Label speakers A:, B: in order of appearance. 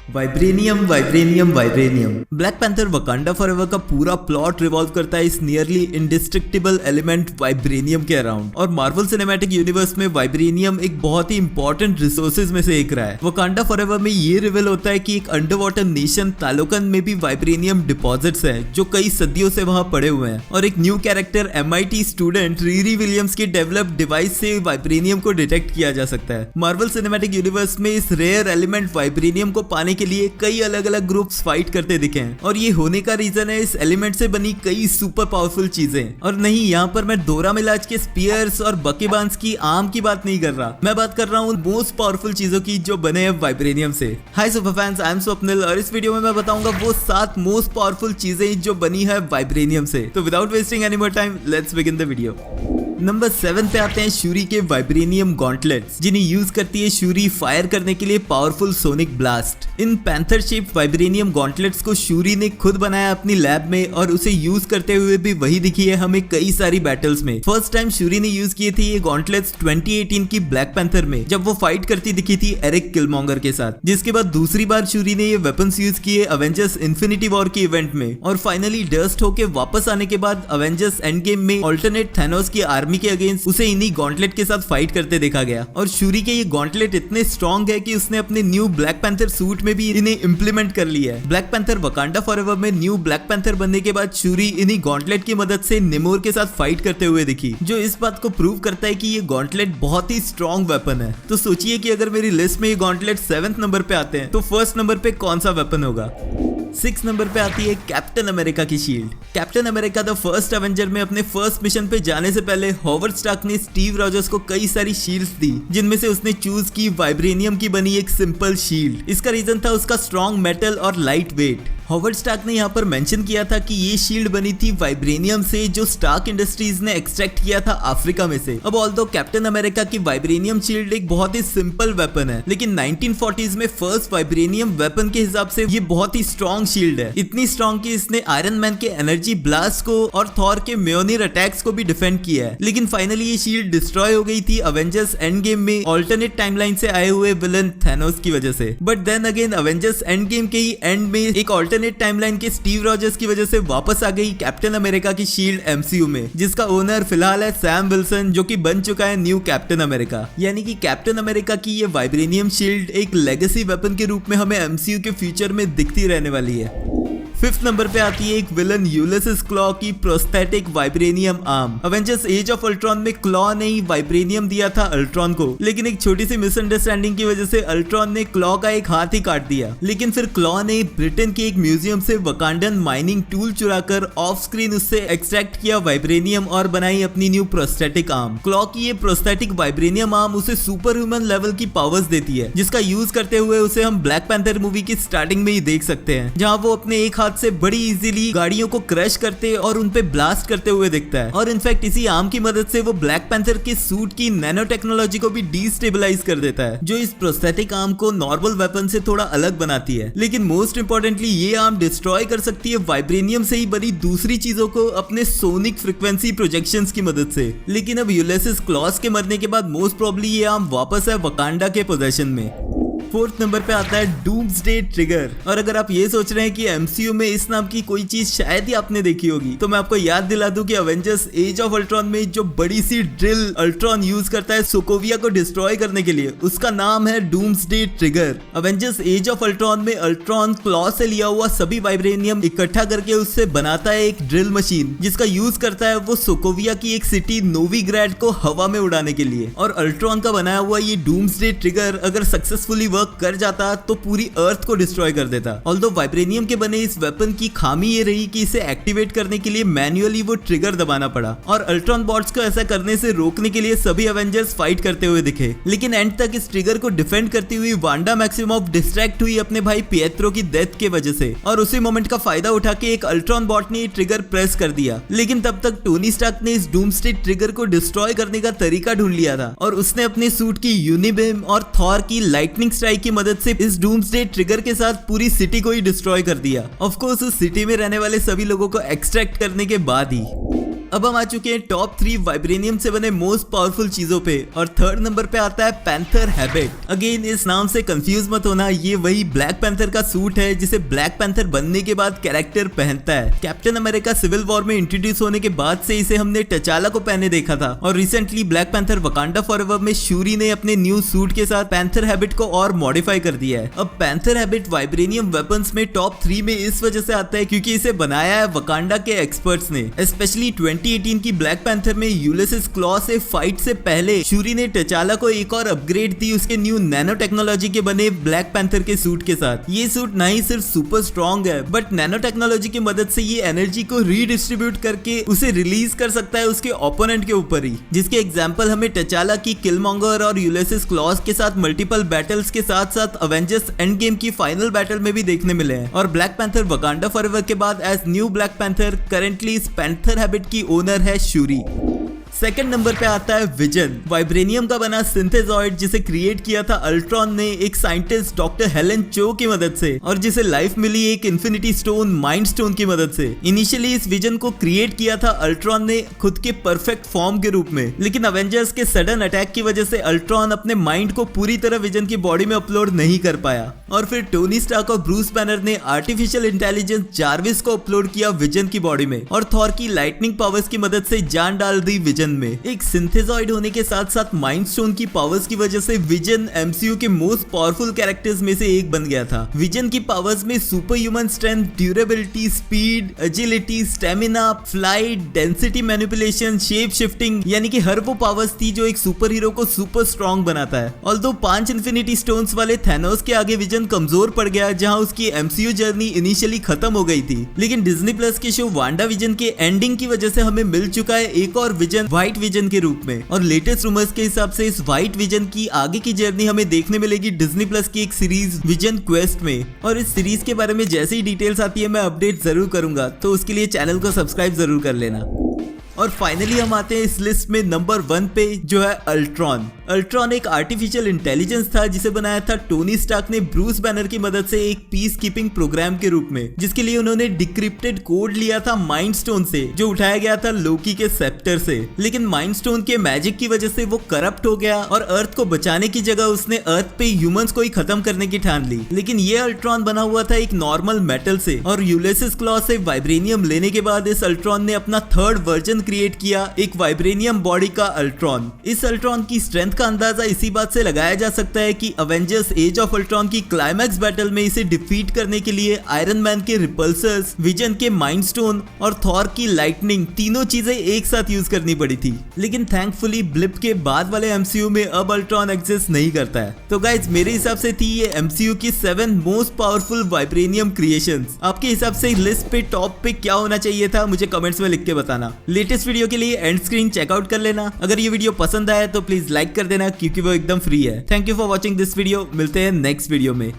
A: Vibranium vibranium vibranium. Black panther Wakanda forever का पूरा plot revolve करता है इस नियरली इंडिस्ट्रक्टिबल एलिमेंट वाइब्रेनियम के अराउंड। और मार्वल सिनेमैटिक यूनिवर्स में वाइब्रेनियम एक बहुत ही इंपॉर्टेंट रिसोर्सेज में से एक रहा है। वकांडा फॉरएवर में ये रिवील होता है कि एक अंडर वाटर नेशन तालोकन में भी वाइब्रेनियम डिपॉजिट्स हैं जो कई सदियों से वहां पड़े हुए हैं। और एक new character MIT student Riri Williams की डेवलप्ड डिवाइस से वाइब्रेनियम को डिटेक्ट किया जा सकता है। मार्वल सिनेमैटिक यूनिवर्स में इस रेयर एलिमेंट वाइब्रेनियम को पाने के लिए कई अलग अलग ग्रुप्स फाइट करते दिखे हैं। और ये होने का रीजन है इस एलिमेंट से बनी कई सुपर पावरफुल चीजें। और नहीं, यहाँ पर मैं डोरा मिलाज के स्पीयर्स और बकेबांस की आर्म की बात नहीं कर रहा, मैं बात कर रहा हूँ मोस्ट पावरफुल चीजों की जो बने हैं वाइब्रेनियम से। Hi super fans, I am Swapnil और इस वीडियो में मैं बताऊंगा वो 7 मोस्ट पावरफुल चीजें जो बनी है वाइब्रेनियम से। तो without wasting any more time, let's begin the video. Number 7 पे आते हैं शूरी के वाइब्रेनियम गॉन्टलेट्स, जिन्हें यूज करती है शूरी फायर करने के लिए पावरफुल सोनिक ब्लास्ट। इन पैंथर शेप वाइब्रेनियम गॉन्टलेट्स को शूरी ने खुद बनाया अपनी लैब में और उसे यूज करते हुए भी वही दिखी है हमें कई सारी बैटल्स में। फर्स्ट टाइम शूरी ने यूज किए थे ये गॉन्टलेट्स 2018 की ब्लैक पैंथर में, जब वो फाइट करती दिखी थी एरिक किलमॉन्गर के साथ। जिसके बाद दूसरी बार शूरी ने ये वेपन्स यूज किए अवेंजर्स इन्फिनिटी वॉर के इवेंट में। और फाइनली डस्ट होके वापस आने के बाद अवेंजर्स एंड गेम में ऑल्टरनेट थैनोस की आर्मी के अगेंस्ट उसे इन्हीं गॉन्टलेट के साथ फाइट करते देखा गया। और शूरी के ये गॉन्टलेट इतने स्ट्रॉन्ग है कि उसने अपने न्यू ब्लैक पैंथर सूट में भी इन्हें इंप्लीमेंट कर लिया है। ब्लैक पैंथर वकांडा फॉरएवर में न्यू ब्लैक पैंथर बनने के बाद शूरी इन्हीं गॉन्टलेट की मदद से निमोर के साथ फाइट करते हुए दिखी, जो इस बात को प्रूव करता है कि ये गॉन्टलेट बहुत ही स्ट्रॉन्ग वेपन है। तो सोचिए कि अगर मेरी लिस्ट में ये गॉन्टलेट 7th नंबर पे आते हैं तो फर्स्ट नंबर पे कौन सा वेपन होगा। 6 नंबर पे आती है कैप्टन अमेरिका की shield. Captain America the first Avenger में अपने फर्स्ट मिशन पे जाने से पहले हॉवर्ड स्टार्क ने स्टीव रॉजर्स को कई सारी शील्ड्स दी, जिनमें से उसने चूज की वाइब्रेनियम की बनी एक सिंपल शील्ड। इसका रीजन था उसका स्ट्रॉन्ग मेटल और लाइट वेट। हॉवर्ड स्टार्क ने यहाँ पर मेंशन किया था कि ये शील्ड बनी थी वाइब्रेनियम से, जो स्टार्क इंडस्ट्रीज ने एक्सट्रैक्ट किया था अफ्रीका में से। अब ऑल्दो कैप्टन अमेरिका की वाइब्रेनियम शील्ड एक बहुत ही सिंपल वेपन है, लेकिन 1940s में फर्स्ट वाइब्रेनियम वेपन के हिसाब से ये बहुत ही स्ट्रॉन्ग शील्ड है। इतनी स्ट्रॉन्ग कि इसने आयरन मैन के एनर्जी ब्लास्ट को और थॉर के म्योनिर अटैक्स को भी डिफेंड किया है। लेकिन फाइनली ये शील्ड डिस्ट्रॉय हो गई थी अवेंजर्स एंड गेम में ऑल्टरनेट टाइमलाइन से आए हुए विलन थैनोस की वजह से। But then again Avengers Endgame के ही एंड में एक ऑल्टरनेट टाइमलाइन के स्टीव रॉजर्स की वजह से वापस आ गई कैप्टन अमेरिका की शील्ड MCU में, जिसका ओनर फिलहाल है सैम विल्सन, जो कि बन चुका है न्यू कैप्टन अमेरिका। यानी कि कैप्टन अमेरिका की ये वाइब्रेनियम शील्ड एक लेगेसी वेपन के रूप में हमें MCU के फ्यूचर में दिखती रहने वाली है। 5th नंबर पे आती है एक विलन यूलिसिस क्लॉ की prosthetic vibranium arm. Avengers as of Ultron में क्लॉ ने ही वाइब्रेनियम दिया था अल्ट्रॉन को, लेकिन एक छोटी सी मिसअंडरस्टैंडिंग की वजह से अल्ट्रॉन ने क्लॉ का एक हाथ ही काट दिया। लेकिन फिर क्लॉ ने ब्रिटेन के एक म्यूजियम से वकांडन माइनिंग टूल चुराकर ऑफ स्क्रीन उससे एक्सट्रैक्ट किया वाइब्रेनियम और बनाई अपनी न्यू प्रोस्थेटिक आर्म। क्लॉ की ये प्रोस्थेटिक वाइब्रेनियम आर्म उसे सुपर ह्यूमन लेवल की पावर्स देती है, जिसका यूज करते हुए उसे हम ब्लैक पैंथर मूवी की स्टार्टिंग में ही देख सकते हैं, जहां वो अपने एक से बड़ी इजीली गाड़ियों को क्रश करते और उन पे ब्लास्ट करते हुए दिखता है। और इनफैक्ट इसी आर्म की मदद से वो ब्लैक पैंथर के सूट की नैनो टेक्नोलॉजी को भी डिस्टेबलाइज कर देता है, जो इस प्रोस्थेटिक आर्म को नॉर्मल वेपन से थोड़ा अलग बनाती है। लेकिन मोस्ट इंपॉर्टेंटली ये आर्म डिस्ट्रॉय कर सकती है वाइब्रेनियम से ही बनी दूसरी चीजों को अपने सोनिक फ्रीक्वेंसी प्रोजेक्शंस की मदद से। लेकिन अब यूलिसिस क्लॉस के मरने के बाद मोस्ट प्रोबब्ली ये आर्म वापस है वकांडा के पोजेशन में। 4th नंबर पे आता है डूम्सडे ट्रिगर। और अगर आप ये सोच रहे हैं कि MCU में इस नाम की कोई चीज शायद ही आपने देखी होगी, तो मैं आपको याद दिला दूं कि अवेंजर्स एज ऑफ अल्ट्रॉन में जो बड़ी सी ड्रिल अल्ट्रॉन यूज करता है सोकोविया को डिस्ट्रॉय करने के लिए, उसका नाम है doomsday trigger. Avengers as of Ultron में अल्ट्रॉन क्लॉ से लिया हुआ सभी वाइब्रेनियम इकट्ठा करके उससे बनाता है एक ड्रिल मशीन, जिसका यूज करता है वो सोकोविया की एक सिटी नोविग्राड को हवा में उड़ाने के लिए। और अल्ट्रॉन का बनाया हुआ ये डूम्सडे ट्रिगर अगर सक्सेसफुली वर्क कर जाता तो पूरी अर्थ को डिस्ट्रॉय कर देता। ऑल्दो वाइब्रेनियम के बने इस वेपन की खामी ये रही कि इसे एक्टिवेट करने के लिए मैन्युअली वो ट्रिगर दबाना पड़ा, और अल्ट्रॉन बॉट्स को ऐसा करने से रोकने के लिए सभी अवेंजर्स फाइट करते हुए दिखे। लेकिन एंड तक इस ट्रिगर को डिफेंड करती हुई वांडा मैक्सिमॉफ डिस्ट्रैक्ट हुई अपने भाई पिएत्रो की डेथ के वजह से, और उसी मोमेंट का फायदा उठा के एक अल्ट्रॉन बॉट ने ट्रिगर प्रेस कर दिया। लेकिन तब तक टोनी स्टार्क ने इस डूम्सडे ट्रिगर को डिस्ट्रॉय करने का तरीका ढूंढ लिया था, और उसने अपने सूट की यूनिबेम और थॉर की लाइटनिंग स्ट्राइक की मदद से इस डूम्सडे ट्रिगर के साथ पूरी सिटी को ही डिस्ट्रॉय कर दिया। ऑफ कोर्स उस सिटी में रहने वाले सभी लोगों को एक्सट्रैक्ट करने के बाद ही। अब हम आ चुके हैं टॉप 3 वाइब्रेनियम से बने मोस्ट पावरफुल चीजों पे और थर्ड नंबर पे आता है पैंथर हैबिट। अगेन इस नाम से कंफ्यूज मत होना, ये वही ब्लैक पैंथर का सूट है जिसे ब्लैक पैंथर बनने के बाद कैरेक्टर पहनता है। कैप्टन अमेरिका सिविल वॉर में इंट्रोड्यूस होने के बाद से इसे हमने टचाला को पहने देखा था और recently black panther Wakanda forever में शूरी ने अपने न्यू सूट के साथ पैंथर हैबिट को और मॉडिफाई कर दिया है। अब पैंथर हैबिट वाइब्रेनियम वेपन्स में टॉप 3 में इस वजह से आता है क्योंकि इसे बनाया है वकांडा के एक्सपर्ट्स ने। स्पेशली 2018 की ब्लैक पैंथर में यूलिसिस क्लॉ से फाइट से पहले शूरी ने टचाला को एक और अपग्रेड दी उसके न्यू नैनो टेक्नोलॉजी के बने ब्लैक पैंथर के सूट के साथ। ये सूट ना ही सिर्फ सुपर स्ट्रॉन्ग है बट नैनो टेक्नोलॉजी की मदद से ये एनर्जी को रीडिस्ट्रीब्यूट करके उसे रिलीज कर सकता है उसके ओपोनेंट के ऊपर ही, जिसके एग्जांपल हमें टचाला की किलमॉन्गर और यूलिसिस क्लॉज के साथ मल्टीपल बैटल्स के साथ साथ अवेंजर्स एंड गेम की फाइनल बैटल में भी देखने मिले हैं। और ब्लैक पैंथर वकांडा फॉरएवर के बाद as new Black Panther currently इस पैंथर हैबिट की ओनर है शूरी। सेकंड नंबर पे आता है विजन, वाइब्रेनियम का बना सिंथेजॉइड जिसे क्रिएट किया था अल्ट्रॉन ने एक साइंटिस्ट डॉक्टर हेलन चो की मदद से और जिसे लाइफ मिली एक इन्फिनिटी स्टोन माइंड स्टोन की मदद से। इनिशियली इस विजन को क्रिएट किया था अल्ट्रॉन ने खुद के परफेक्ट फॉर्म के रूप में, लेकिन अवेंजर्स के सडन अटैक की वजह से अल्ट्रॉन अपने माइंड को पूरी तरह विजन की बॉडी में अपलोड नहीं कर पाया और फिर टोनी स्टार्क और ब्रूस बैनर ने आर्टिफिशियल इंटेलिजेंस जार्विस को अपलोड किया विजन की बॉडी में और थॉर की लाइटनिंग पावर्स की मदद से जान डाल दी विजन में। एक सिंथेजॉइड होने के साथ साथ माइंड स्टोन की पावर्स की वजह से विजन एमसीयू के मोस्ट पावरफुल कैरेक्टर्स में से एक बन गया था। विजन की पावर्स में super human strength, durability, speed, agility, stamina, flight, density manipulation, shape shifting, यानी कि हर वो पावर्स थी जो एक सुपर हीरो को सुपर स्ट्रॉन्ग बनाता है। ऑल्दो 5 इन्फिनिटी स्टोन्स वाले थैनोस के आगे विजन कमजोर पड़ गया जहां उसकी एमसीयू जर्नी इनिशियली खत्म हो गई थी, लेकिन डिज्नी प्लस के शो वांडा विजन के एंडिंग की वजह से हमें मिल चुका है एक और विजन व्हाइट विजन के रूप में। और लेटेस्ट रूमर्स के हिसाब से इस व्हाइट विजन की आगे की जर्नी हमें देखने मिलेगी डिज्नी प्लस की एक सीरीज विजन क्वेस्ट में। और इस सीरीज के बारे में जैसे ही डिटेल्स आती है मैं अपडेट जरूर करूंगा, तो उसके लिए चैनल को सब्सक्राइब जरूर कर लेना। और फाइनली हम आते हैं इस लिस्ट में नंबर 1 पे जो है अल्ट्रॉन। अल्ट्रॉन एक आर्टिफिशियल इंटेलिजेंस था जिसे बनाया था टोनी स्टार्क ने ब्रूस बैनर की मदद से एक पीस कीपिंग प्रोग्राम के रूप में, जिसके लिए उन्होंने डिक्रिप्टेड कोड लिया था माइंड स्टोन से जो उठाया गया था लोकी के सेप्टर से। लेकिन माइंड स्टोन के मैजिक की वजह से वो करप्ट हो गया और अर्थ को बचाने की जगह उसने अर्थ पे ह्यूमंस को ही खत्म करने की ठान ली। लेकिन ये अल्ट्रॉन बना हुआ था एक नॉर्मल मेटल से और यूलिसिस क्लॉ से वाइब्रेनियम लेने के बाद इस अल्ट्रॉन ने अपना थर्ड वर्जन क्रिएट किया, एक वाइब्रेनियम बॉडी का अल्ट्रॉन। इस अल्ट्रॉन की स्ट्रेंथ का अंदाजा इसी बात से लगाया जा सकता है कि अवेंजर्स एज ऑफ अल्ट्रॉन की क्लाइमैक्स बैटल में इसे डिफीट करने के लिए आयरन मैन के रिपल्सर्स, विजन के माइंड स्टोन और थॉर की लाइटनिंग तीनों चीजें एक साथ यूज करनी पड़ी थी। लेकिन थैंकफुली ब्लिप के बाद वाले एमसीयू में अब अल्ट्रॉन एग्जिस्ट नहीं करता है। तो गाइज मेरे हिसाब से थी ये एमसीयू की 7 मोस्ट पावरफुल वाइब्रेनियम क्रिएशंस। आपके हिसाब से लिस्ट पे टॉप पे क्या होना चाहिए था मुझे कमेंट्स में लिख के बताना। लेटेस्ट वीडियो के लिए एंड स्क्रीन चेकआउट कर लेना। अगर ये वीडियो पसंद आया तो प्लीज लाइक कर देना क्योंकि वो एकदम फ्री है। Thank you for watching this video, मिलते हैं नेक्स्ट वीडियो में।